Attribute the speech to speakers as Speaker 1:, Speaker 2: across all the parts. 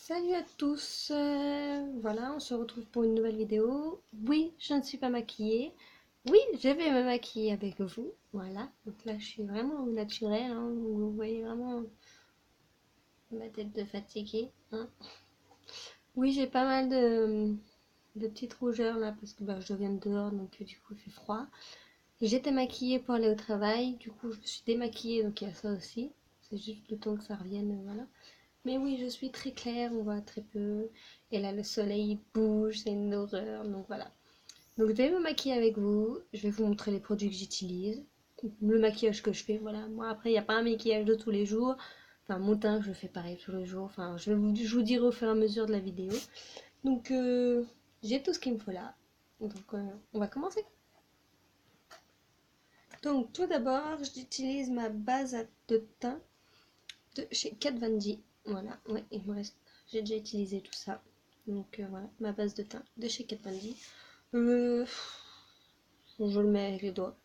Speaker 1: Salut à tous, voilà, on se retrouve pour une nouvelle vidéo. Oui, je ne suis pas maquillée. Oui, je vais me maquiller avec vous. Voilà, donc là je suis vraiment au naturel, hein, vous voyez vraiment ma tête de fatiguée. Hein. Oui, j'ai pas mal de petites rougeurs là parce que je viens de dehors donc du coup il fait froid. J'étais maquillée pour aller au travail, du coup je me suis démaquillée donc il y a ça aussi. C'est juste le temps que ça revienne, voilà. Mais oui, je suis très claire, on voit très peu. Et là, le soleil bouge, c'est une horreur. Donc voilà. Donc je vais me maquiller avec vous. Je vais vous montrer les produits que j'utilise. Le maquillage que je fais, voilà. Moi, après, il n'y a pas un maquillage de tous les jours. Enfin, mon teint, je le fais pareil tous les jours. Enfin, je vous dirai au fur et à mesure de la vidéo. Donc, j'ai tout ce qu'il me faut là. Donc, on va commencer. Donc, tout d'abord, j'utilise ma base de teint de chez Kat Von D. Voilà, ouais, il me reste. J'ai déjà utilisé tout ça. Donc voilà, ma base de teint de chez Kat Von D. Je le mets avec les doigts.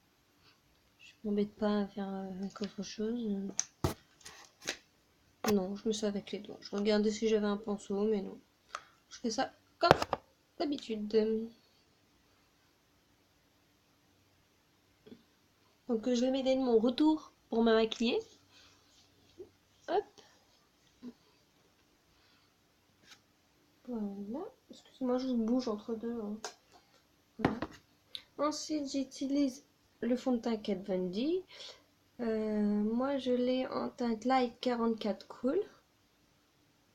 Speaker 1: Je m'embête pas à faire avec autre chose. Non, je me fais avec les doigts. Je regardais si j'avais un pinceau, mais non. Je fais ça comme d'habitude. Donc je vais m'aider de mon retour pour me maquiller. Hop. Voilà. Excusez-moi, je bouge entre deux. Hein. Voilà. Ensuite, j'utilise le fond de teint Kat Von D. Moi, je l'ai en teinte light 44 cool.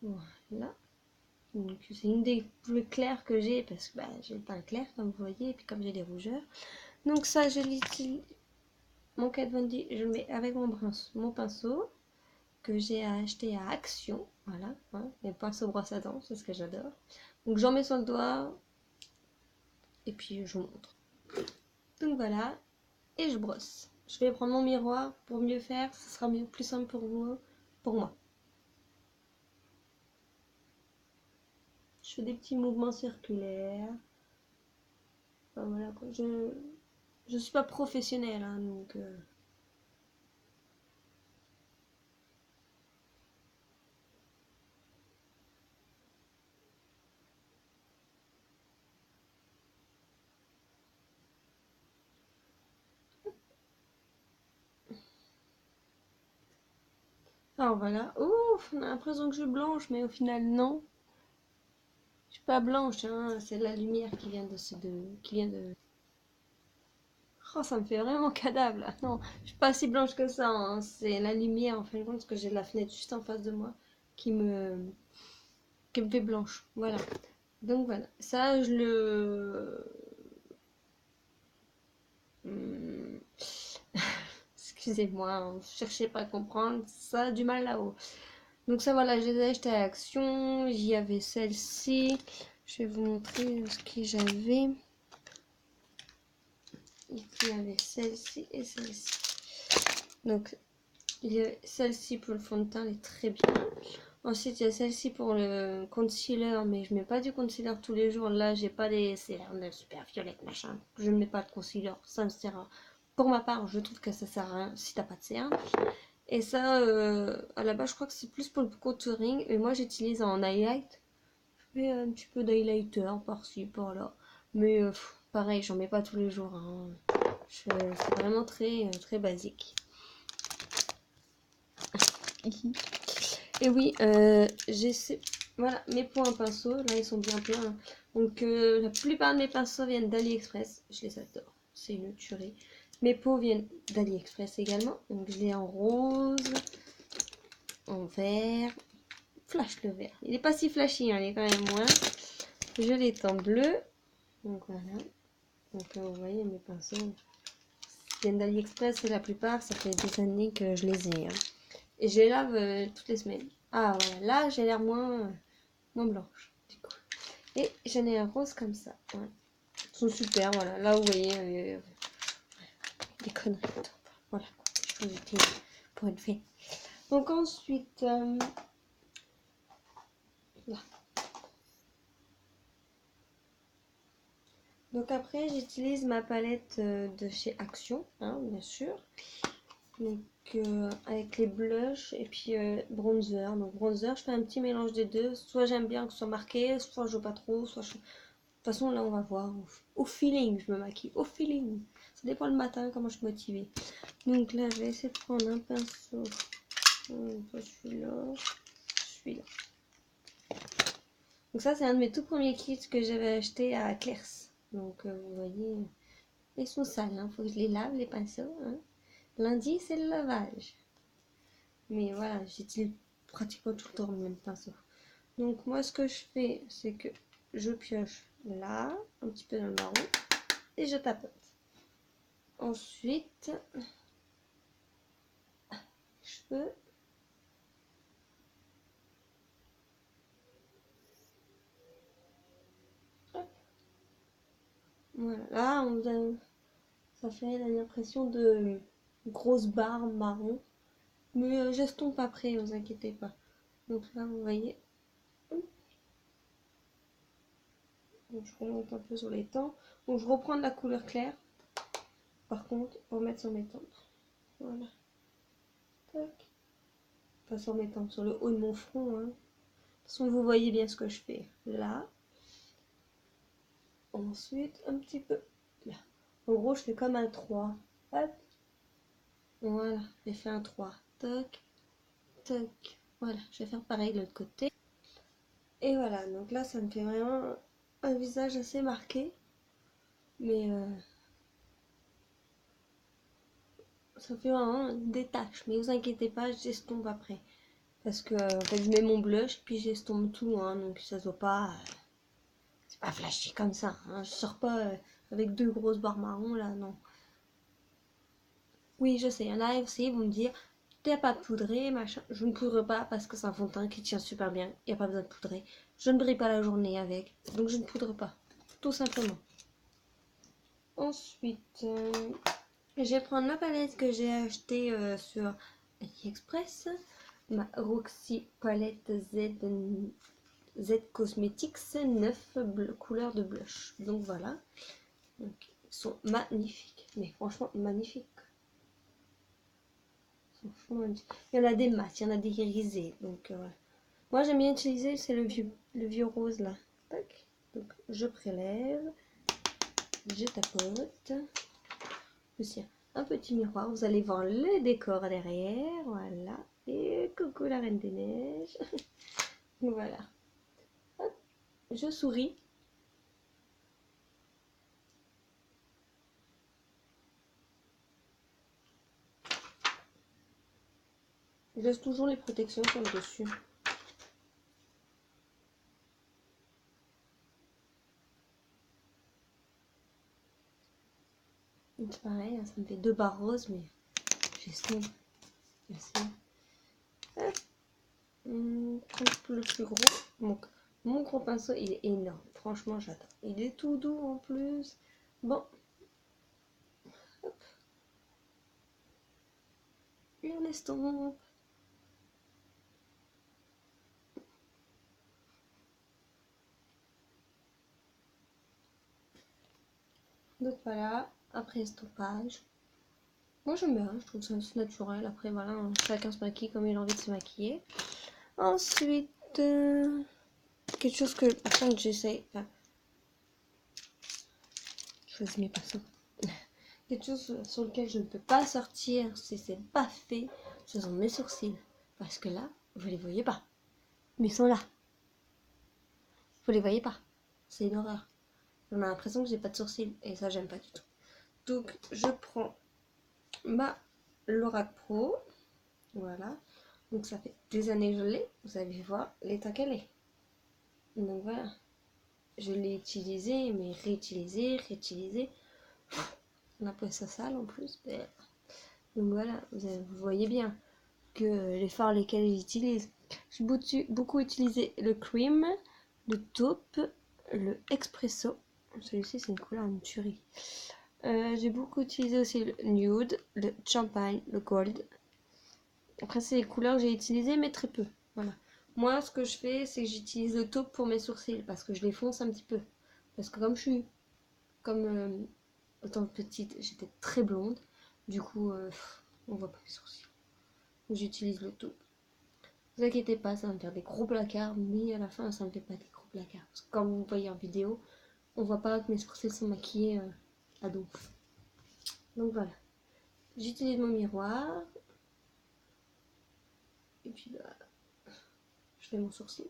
Speaker 1: Voilà. Donc, c'est une des plus claires que j'ai parce que j'ai le teint clair, comme vous voyez, et puis comme j'ai des rougeurs. Donc, ça, je l'utilise. Mon Kat Von D, je le mets avec mon pinceau que j'ai acheté à Action. Voilà. Hein, les pinceaux brosse à dents, c'est ce que j'adore. Donc, j'en mets sur le doigt et puis je vous montre. Donc, voilà. Et je brosse. Je vais prendre mon miroir pour mieux faire, ce sera mieux, plus simple pour vous, pour moi. Je fais des petits mouvements circulaires. Enfin, voilà quoi. Je suis pas professionnelle, hein, donc. Alors voilà. Ouf, on a l'impression que je suis blanche, mais au final non. Je suis pas blanche, hein. C'est la lumière qui vient qui vient de. Oh, ça me fait vraiment cadavre là. Non, je suis pas si blanche que ça. Hein. C'est la lumière en fin de compte, parce que j'ai la fenêtre juste en face de moi qui me qui me fait blanche. Voilà. Donc voilà. Ça, je le. Hmm. Excusez-moi, hein, cherchez pas à comprendre, ça a du mal là-haut. Donc ça voilà, je les ai achetées à Action, il y avait celle-ci, je vais vous montrer ce que j'avais. Il y avait celle-ci et celle-ci. Donc il y a celle-ci pour le fond de teint, elle est très bien. Ensuite il y a celle-ci pour le concealer, mais je mets pas du concealer tous les jours. Là j'ai pas des cérums super violette machin. Je ne mets pas de concealer, ça me sert à... Pour ma part, je trouve que ça sert à rien si t'as pas de sérum. Et ça, à la base, je crois que c'est plus pour le contouring. Et moi, j'utilise en highlight. Je fais un petit peu d'highlighter par-ci, par-là. Mais pareil, j'en mets pas tous les jours. Hein. C'est vraiment très basique. Et oui, j'essaie. Voilà, mes points à pinceau, là, ils sont bien pleins. Donc, la plupart de mes pinceaux viennent d'AliExpress. Je les adore. C'est une tuerie. Mes pots viennent d'AliExpress également. Donc, je l'ai en rose, en vert. Flash le vert. Il est pas si flashy, hein, il est quand même moins. Je l'ai en bleu. Donc voilà. Donc vous voyez mes pinceaux viennent d'AliExpress et la plupart, ça fait des années que je les ai. Hein. Et je les lave toutes les semaines. Ah voilà, là j'ai l'air moins blanche. Du coup. Et j'en ai un rose comme ça. Ouais. Ils sont super, voilà. Là vous voyez des conneries. Voilà, je vous utilise pour une fée. Donc ensuite, là. Donc après, j'utilise ma palette de chez Action, hein, bien sûr. Donc avec les blushs et puis bronzer. Donc bronzer, je fais un petit mélange des deux. Soit j'aime bien que ce soit marqué, soit je veux pas trop, soit je... De toute façon là on va voir. Au feeling, je me maquille. Au feeling. Ça dépend le matin comment je suis motivée. Donc là je vais essayer de prendre un pinceau. Pas celui-là. Celui-là. Donc ça c'est un de mes tout premiers kits que j'avais acheté à Claire's. Donc vous voyez, ils sont sales. Hein. Faut que je les lave les pinceaux. Hein. Lundi c'est le lavage. Mais voilà, j'utilise pratiquement tout le temps le même pinceau. Donc moi ce que je fais, c'est que je pioche là, un petit peu dans le marron, et je tapote. Ensuite, cheveux. Hop. Voilà, là ça fait l'impression de grosse barre marron. Mais j'estompe après, vous inquiétez pas. Donc là, vous voyez. Donc je remonte un peu sur les tempes. Donc je reprends de la couleur claire. Par contre, pour mettre sur mes tempes. Voilà. Tac. Pas sur mes tempes, sur le haut de mon front. Hein. De toute façon, vous voyez bien ce que je fais. Là. Ensuite, un petit peu là. En gros, je fais comme un 3. Hop. Voilà, j'ai fait un 3. Toc, toc. Voilà, je vais faire pareil de l'autre côté. Et voilà, donc là, ça me fait vraiment un visage assez marqué. Mais ça fait vraiment des taches. Mais vous inquiétez pas, j'estompe après. Parce que en fait, je mets mon blush, puis j'estompe tout. Hein, donc ça se voit pas. C'est pas flashy comme ça. Hein, je sors pas avec deux grosses barres marron là, non. Oui, je sais, il y en a aussi, ils vont me dire, t'as pas poudré, machin. Je ne poudre pas parce que c'est un fond de teint qui tient super bien. Il n'y a pas besoin de poudrer. Je ne brille pas la journée avec, donc je ne poudre pas. Tout simplement. Ensuite, je vais prendre ma palette que j'ai achetée sur AliExpress. Ma Roxy palette Z Cosmetics 9 couleurs de blush. Donc voilà. Donc, ils sont magnifiques. Mais franchement, magnifiques. Il y en a des mat, il y en a des irisés. Donc voilà. Moi j'aime bien utiliser, c'est le vieux rose là. Tac. Donc je prélève, je tapote. Aussi un petit miroir, vous allez voir le décor derrière. Voilà. Et coucou la Reine des Neiges. Voilà. Hop. Je souris. Je laisse toujours les protections sur le dessus. C'est pareil, hein, ça me fait deux barres roses, mais j'estompe. Merci. Hop. Le plus gros. Donc, mon gros pinceau, il est énorme. Franchement, j'adore. Il est tout doux en plus. Bon. Hop. Et on estompe. Donc voilà, après estompage. Moi j'aime bien, je trouve ça naturel. Après voilà, chacun se maquille comme il a envie de se maquiller. Ensuite, quelque chose que par contre j'essaye. Enfin, je choisis mes pinceaux. Quelque chose sur lequel je ne peux pas sortir si c'est pas fait, ce sont mes sourcils. Parce que là, vous les voyez pas. Mais ils sont là. Vous les voyez pas. C'est une horreur. On a l'impression que j'ai pas de sourcils. Et ça, j'aime pas du tout. Donc, je prends ma Lorac Pro. Voilà. Donc, ça fait des années que je l'ai. Vous allez voir l'état qu'elle est. Donc, voilà. Je l'ai utilisé, mais réutilisé, réutilisé. On appelle ça sale en plus. Donc, voilà. Vous voyez bien que les fards lesquels j'utilise. J'ai beaucoup utilisé le cream, le taupe, le expresso. Celui-ci c'est une couleur une tuerie. J'ai beaucoup utilisé aussi le nude, le champagne, le gold. Après c'est les couleurs que j'ai utilisées mais très peu. Voilà. Moi ce que je fais c'est que j'utilise le taupe pour mes sourcils parce que je les fonce un petit peu. Parce que comme je suis comme autant petite j'étais très blonde. Du coup on voit pas les sourcils. J'utilise le tout. Ne vous inquiétez pas, ça va me faire des gros placards, mais à la fin, ça me fait pas des gros placards. Parce que comme vous voyez en vidéo, on voit pas que mes sourcils sont maquillés à dos. Donc voilà. J'utilise mon miroir. Et puis là, je fais mon sourcil.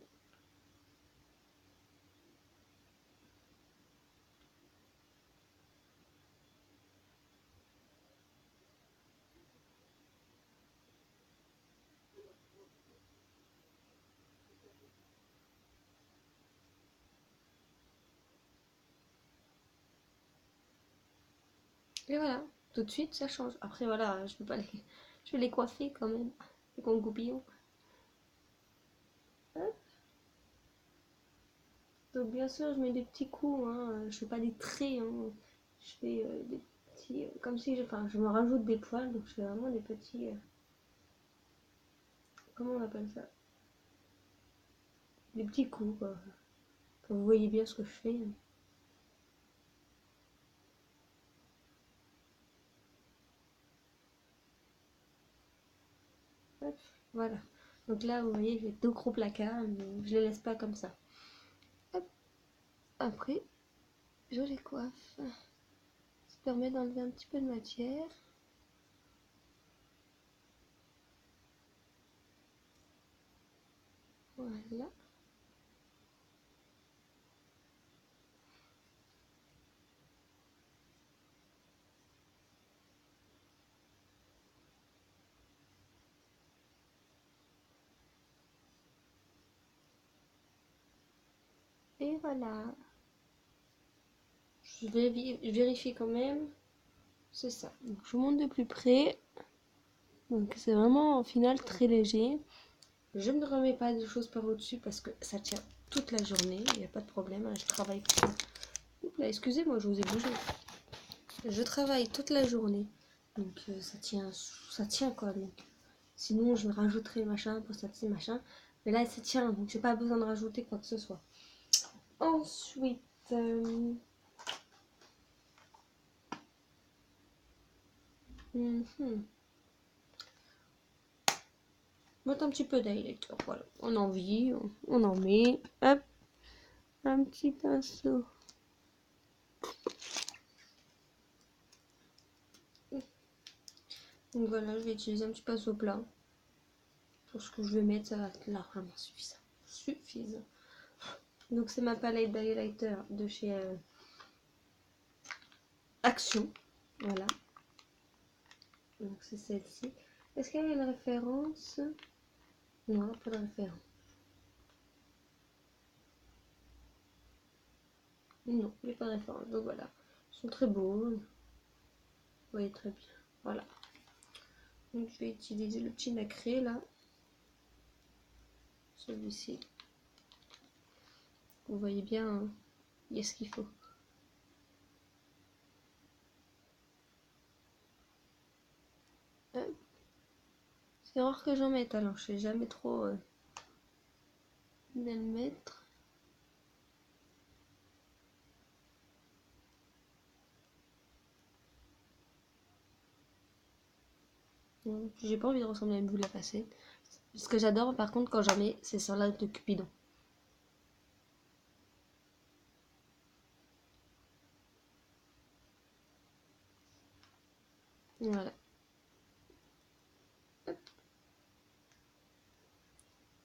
Speaker 1: Et voilà, tout de suite ça change. Après voilà, je vais pas les, je vais les coiffer quand même, avec mon goupillon. Hop. Donc bien sûr je mets des petits coups, hein. Je fais pas des traits, hein. Je fais des petits, comme si je me rajoute des poils, donc je fais vraiment des petits, comment on appelle ça? Des petits coups quoi. Enfin, vous voyez bien ce que je fais. Hop, voilà. Donc là vous voyez j'ai deux gros placards, mais je les laisse pas comme ça. Hop. Après je les coiffe. Ça permet d'enlever un petit peu de matière. Voilà. Et voilà. Je vérifie quand même. C'est ça. Donc, je vous montre de plus près. Donc c'est vraiment au final très léger. Je ne remets pas de choses par au-dessus parce que ça tient toute la journée. Il n'y a pas de problème. Hein, je travaille. Oups là, excusez-moi, je vous ai bougé. Je travaille toute la journée. Donc ça tient quoi. Donc, sinon je rajouterai machin pour ça, machin. Mais là ça tient. Donc j'ai pas besoin de rajouter quoi que ce soit. Ensuite. Mettre un petit peu d'highlighter, voilà. On en vit, on en met. Hop, un petit pinceau. Donc voilà, je vais utiliser un petit pinceau plat. Pour ce que je vais mettre, ça va être largement suffisant. Donc c'est ma palette d'highlighter de chez Action. Voilà. Donc c'est celle-ci. Est-ce qu'il y a une référence? Non, pas de référence. Non, il n'y a pas de référence. Donc voilà. Ils sont très beaux. Vous voyez très bien. Voilà. Donc je vais utiliser le petit nacré là. Celui-ci. Vous voyez bien, hein, il y a ce qu'il faut. C'est rare que j'en mette, alors je sais jamais trop le mettre. J'ai pas envie de ressembler à une boule à facettes. Ce que j'adore par contre quand j'en mets, c'est sur l'œil de Cupidon. Voilà. Hop.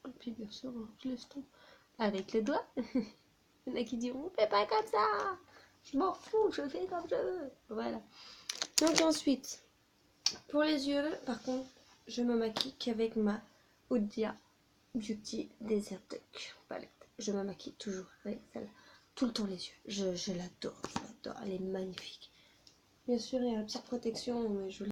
Speaker 1: Et puis bien sûr, je laisse tout avec les doigts. Il y en a qui diront, fais pas comme ça. Je m'en fous, je fais comme je veux. Voilà. Donc ensuite, pour les yeux, par contre, je me maquille qu'avec ma Oudia Beauty Desert Duck palette. Je me maquille toujours avec celle-là. Tout le temps les yeux. Je l'adore, elle est magnifique. Bien sûr, il y a la petite protection, mais je